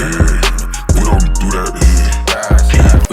We don't do that here.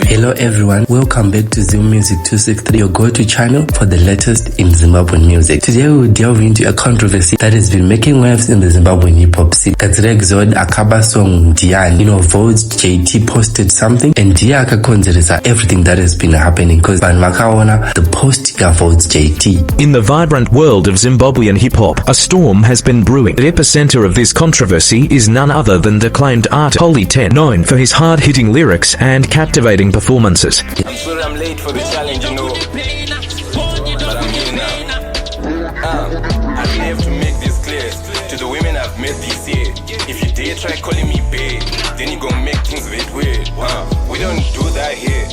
Hello everyone, welcome back to Zim Music 263, your go-to channel for the latest in Zimbabwean music. Today we will delve into a controversy that has been making waves in the Zimbabwean hip-hop scene. Katsirexod Akaba song Dian, Voltz JT posted something and Dia akakonzeresa everything that has been happening because Vakaona the post ya Voltz JT. In the vibrant world of Zimbabwean hip-hop, a storm has been brewing. The epicenter of this controversy is none other than acclaimed artist Holyten, known for his hard-hitting lyrics and captivating performances. I'm sorry I'm late for the challenge, but I'm here now. I have to make this clear to the women I've met this year. If you dare try calling me babe, then you gon' make things a bit weird. We don't do that here.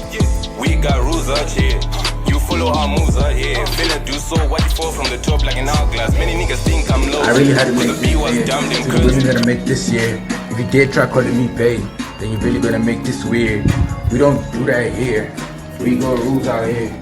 We got rules out here. You follow our moves out here. Finna do so, what you fall from the top like an hourglass. Many niggas think I'm low. I really had to make the beat was dumb this and we're really gonna make this year. If you dare try calling me babe, then you're really gonna make this weird. We don't do that here. We got rules out here.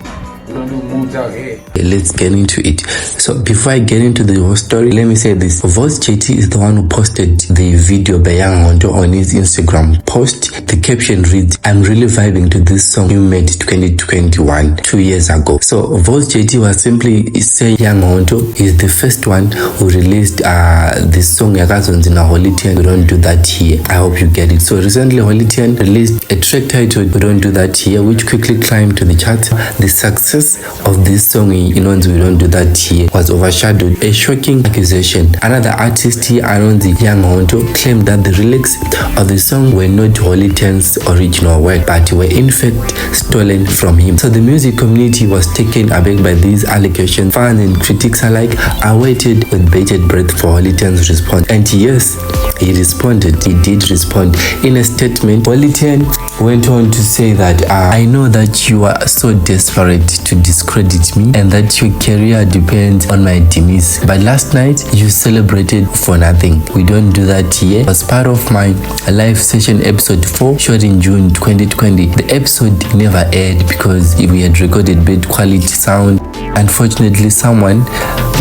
We don't do moves out here. Let's get into it. So before I get into the whole story, let me say this. Voltz JT is the one who posted the video by YungHondo on his Instagram post. The caption reads, "I'm really vibing to this song you made 2021, 2 years ago." So Voltz JT was simply saying YungHondo is the first one who released this song Yakazonzina Holyten. We don't do that here. I hope you get it. So recently Holyten released a track titled We Don't Do That Here, which quickly climbed to the charts. The success of this song in We Don't Do That Here was overshadowed. A shocking accusation. Another artist here, YungHondo, claimed that the lyrics of the song were not Holyten's original work, but were in fact stolen from him. So the music community was taken aback by these allegations. Fans and critics alike awaited with bated breath for Holyten's response. And yes, he responded. He did respond. In a statement, Holyten went on to say that I know that you are so desperate to discredit me and that your career depends on my demise, but last night you celebrated for nothing. We don't do that here. As part of my live session episode 4 shot in June 2020, the episode never aired because we had recorded bad quality sound. Unfortunately, someone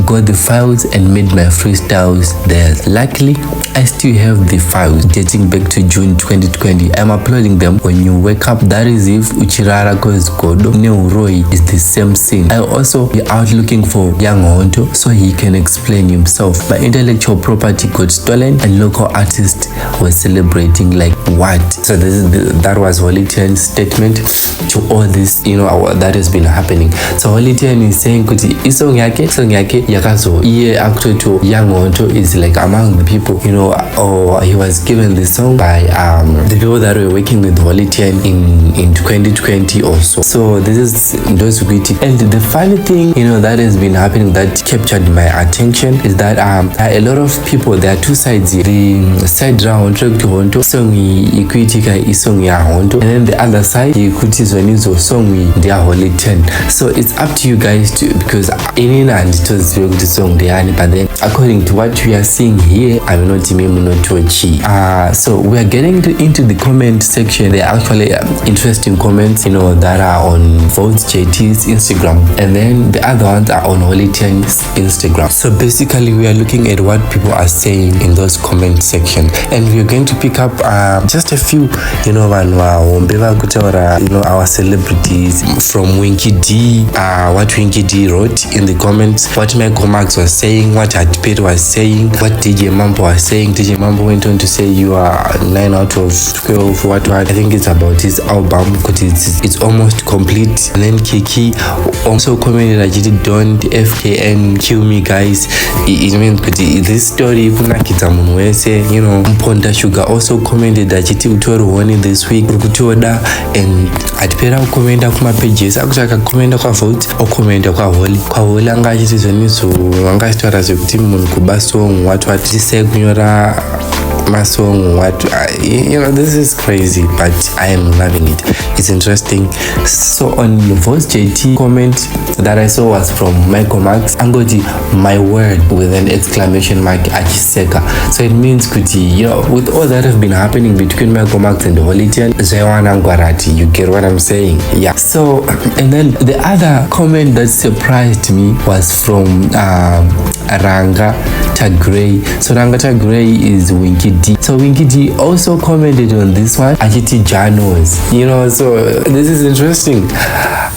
got the files and made my freestyles theirs. Luckily, I still have the files dating back to June 2020. I'm uploading them when you wake up. That is if Uchirara goes Godo Neuroi is the same scene. I'll also be out looking for YungHondo so he can explain himself. My intellectual property got stolen and local artists were celebrating like what? So that was Holyten's statement to all this, that has been happening. So Holyten is saying kuti isong yake yakazo iye actually to YungHondo is like among the people, or he was given the song by the people that were working with Holyten in 2020 also. So this is those witty. And the funny thing, that has been happening that captured my attention is that a lot of people, there are two sides here. The side round track to Hondo song ikuitika isong ya Hondo, and then the other side ikutizwanizo song ya Holyten. So it's up to you guys to, because in and it was the song Diani, but then according to what we are seeing here, I'm not so we are getting into the comment section. There are actually interesting comments, that are on Voltz JT's Instagram, and then the other ones are on Holyten's Instagram. So basically, we are looking at what people are saying in those comment section, and we are going to pick up just a few, our celebrities from Winky D. What Winky D wrote in the comments, what Micheal Magz was saying, what Hatiperi was saying, what DJ Mambo was saying. DJ Mambo went on to say you are 9 out of 12. What I think it's about his album because it's almost complete. And then Kiki also commented that you don't FKN kill me guys. It means this story Mponda Sugar also commented that you utori this week and Hatiperi commenda kuma pages akuchaka commenda kwa Voltz or commenda kwa Holy anga chitizonizo anga stories kuti munhu kuba song what sekunyora my song this is crazy, but I am loving it. It's interesting. So on Voltz JT comment that I saw was from Micheal Magz, angoti my word with an exclamation mark achiseka. So it means kuti with all that have been happening between Micheal Magz and Holyten, you get what I'm saying? Yeah. So and then the other comment that surprised me was from Ranga Tagray. So Ranga Tagray is Winky Winky D. So Winky D also commented on this one, achiti Janos, you know, so this is interesting.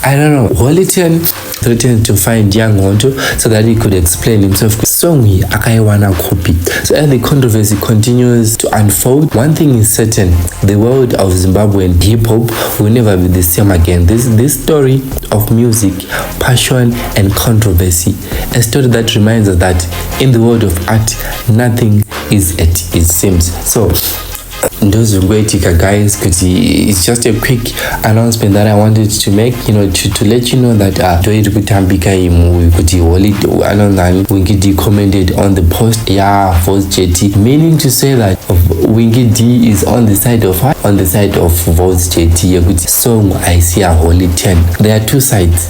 I don't know. Holyten threatened to find YungHondo so that he could explain himself. Song akaiwana copy. So as the controversy continues to unfold, one thing is certain: the world of Zimbabwean hip hop will never be the same again. This story of music, passion, and controversy, a story that reminds us that in the world of art, nothing is as it seems. So those guys, it's just a quick announcement that I wanted to make, you know, to let you know that Winky D commented on the post, Voltz JT, meaning to say that Winky D is on the side of what? On the side of Voltz JT. Song I see a Holyten. There are two sides.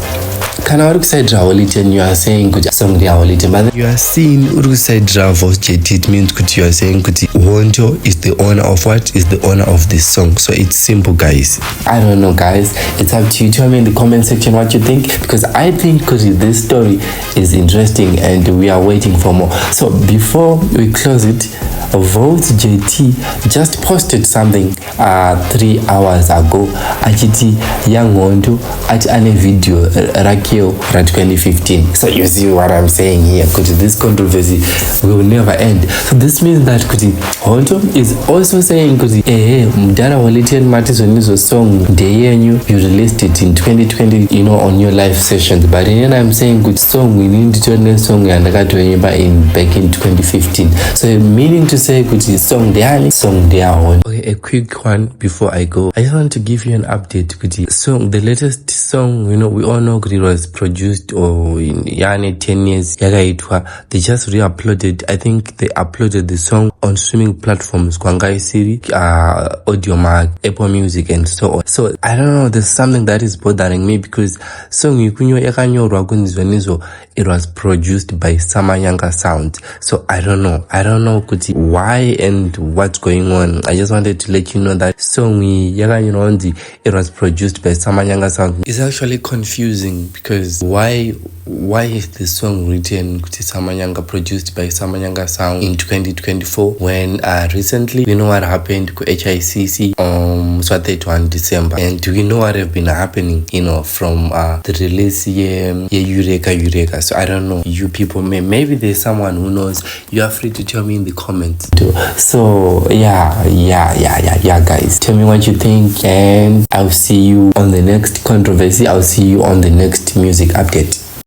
Can I side Holyten, you are saying good song they are Holyten, but you are seeing side Voltz JT, it means you are saying Hondo is the owner of what? Is the owner of this song. So it's simple, guys. I don't know, guys, it's up to you. Tell me in the comment section what you think, because I think this story is interesting and we are waiting for more. So before we close it, Voltz JT just posted something 3 hours ago, achiti YungHondo at a video Rakio 2015. So you see what I'm saying here, because this controversy will never end. So this means that Hondo is also saying mdara Holyten matizonizo song you released it in 2020, you know, on your live sessions, but then I'm saying good song we need to turn a song and in back in 2015. So meaning to say good song they are on. Okay, a quick one before I go. I just want to give you an update with the song. The latest song, you know, we all know it was produced in 10 years. They just re-uploaded. I think they uploaded the song on streaming platforms, Kwangai Siri, Audiomack, Apple Music, and so on. So I don't know, there's something that is bothering me, because song it was produced by Samanyanga Sound. So I don't know why and what's going on. I just wanted to let you know that song it was produced by Samanyanga Sound. It's actually confusing, because why is the song written Samanyanga, produced by Samanyanga Sound in 2024, when recently we know what happened to HICC so 31 December, and we know what have been happening, you know, from the release Eureka. So I don't know, you people, maybe there's someone who knows. You are free to tell me in the comments too. So yeah guys, tell me what you think, and I'll see you on the next controversy. I'll see you on the next music update.